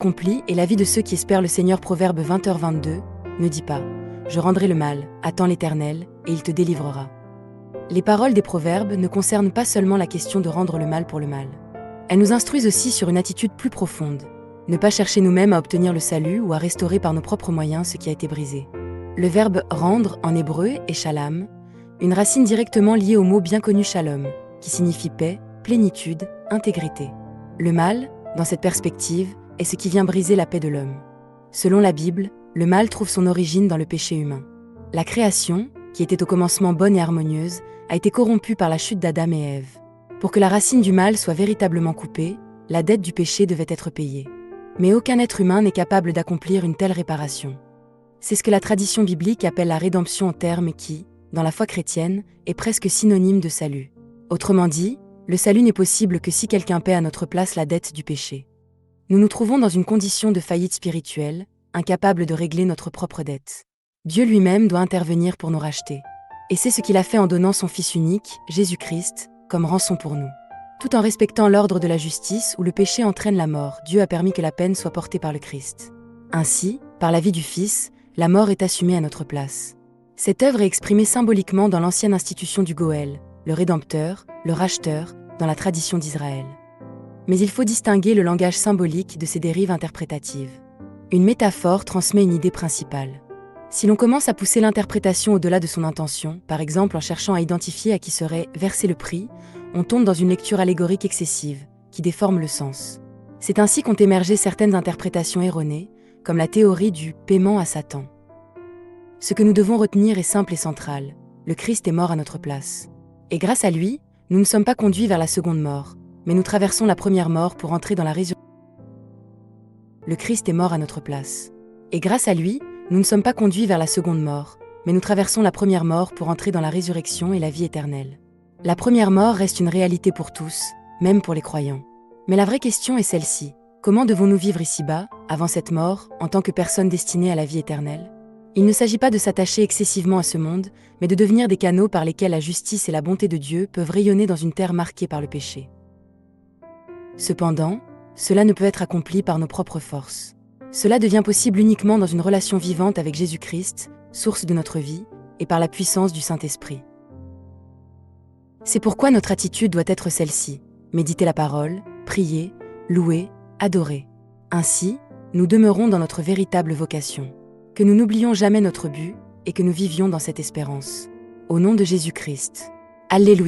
accompli et la vie de ceux qui espèrent le Seigneur. Proverbe 20h22, ne dis pas « Je rendrai le mal », attends l'Éternel, et il te délivrera. Les paroles des proverbes ne concernent pas seulement la question de rendre le mal pour le mal. Elles nous instruisent aussi sur une attitude plus profonde, ne pas chercher nous-mêmes à obtenir le salut ou à restaurer par nos propres moyens ce qui a été brisé. Le verbe « rendre » en hébreu est shalom, une racine directement liée au mot bien connu shalom, qui signifie paix, plénitude, intégrité. Le mal, dans cette perspective, est ce qui vient briser la paix de l'homme. Selon la Bible, le mal trouve son origine dans le péché humain. La création, qui était au commencement bonne et harmonieuse, a été corrompue par la chute d'Adam et Ève. Pour que la racine du mal soit véritablement coupée, la dette du péché devait être payée. Mais aucun être humain n'est capable d'accomplir une telle réparation. C'est ce que la tradition biblique appelle la rédemption en termes qui, dans la foi chrétienne, est presque synonyme de salut. Autrement dit, le salut n'est possible que si quelqu'un paie à notre place la dette du péché. Nous nous trouvons dans une condition de faillite spirituelle, incapables de régler notre propre dette. Dieu lui-même doit intervenir pour nous racheter. Et c'est ce qu'il a fait en donnant son Fils unique, Jésus-Christ, comme rançon pour nous. Tout en respectant l'ordre de la justice où le péché entraîne la mort, Dieu a permis que la peine soit portée par le Christ. Ainsi, par la vie du Fils, la mort est assumée à notre place. Cette œuvre est exprimée symboliquement dans l'ancienne institution du Goël, le Rédempteur, le Racheteur, dans la tradition d'Israël. Mais il faut distinguer le langage symbolique de ses dérives interprétatives. Une métaphore transmet une idée principale. Si l'on commence à pousser l'interprétation au-delà de son intention, par exemple en cherchant à identifier à qui serait versé le prix, on tombe dans une lecture allégorique excessive, qui déforme le sens. C'est ainsi qu'ont émergé certaines interprétations erronées, comme la théorie du « paiement à Satan ». Ce que nous devons retenir est simple et central, le Christ est mort à notre place. Et grâce à lui, nous ne sommes pas conduits vers la seconde mort, mais nous traversons la première mort pour entrer dans la résurrection. Le Christ est mort à notre place. Et grâce à lui, nous ne sommes pas conduits vers la seconde mort, mais nous traversons la première mort pour entrer dans la résurrection et la vie éternelle. La première mort reste une réalité pour tous, même pour les croyants. Mais la vraie question est celle-ci. Comment devons-nous vivre ici-bas, avant cette mort, en tant que personnes destinées à la vie éternelle ? Il ne s'agit pas de s'attacher excessivement à ce monde, mais de devenir des canaux par lesquels la justice et la bonté de Dieu peuvent rayonner dans une terre marquée par le péché. Cependant, cela ne peut être accompli par nos propres forces. Cela devient possible uniquement dans une relation vivante avec Jésus-Christ, source de notre vie, et par la puissance du Saint-Esprit. C'est pourquoi notre attitude doit être celle-ci, méditer la parole, prier, louer, adorer. Ainsi, nous demeurons dans notre véritable vocation. Que nous n'oublions jamais notre but, et que nous vivions dans cette espérance. Au nom de Jésus-Christ. Alléluia.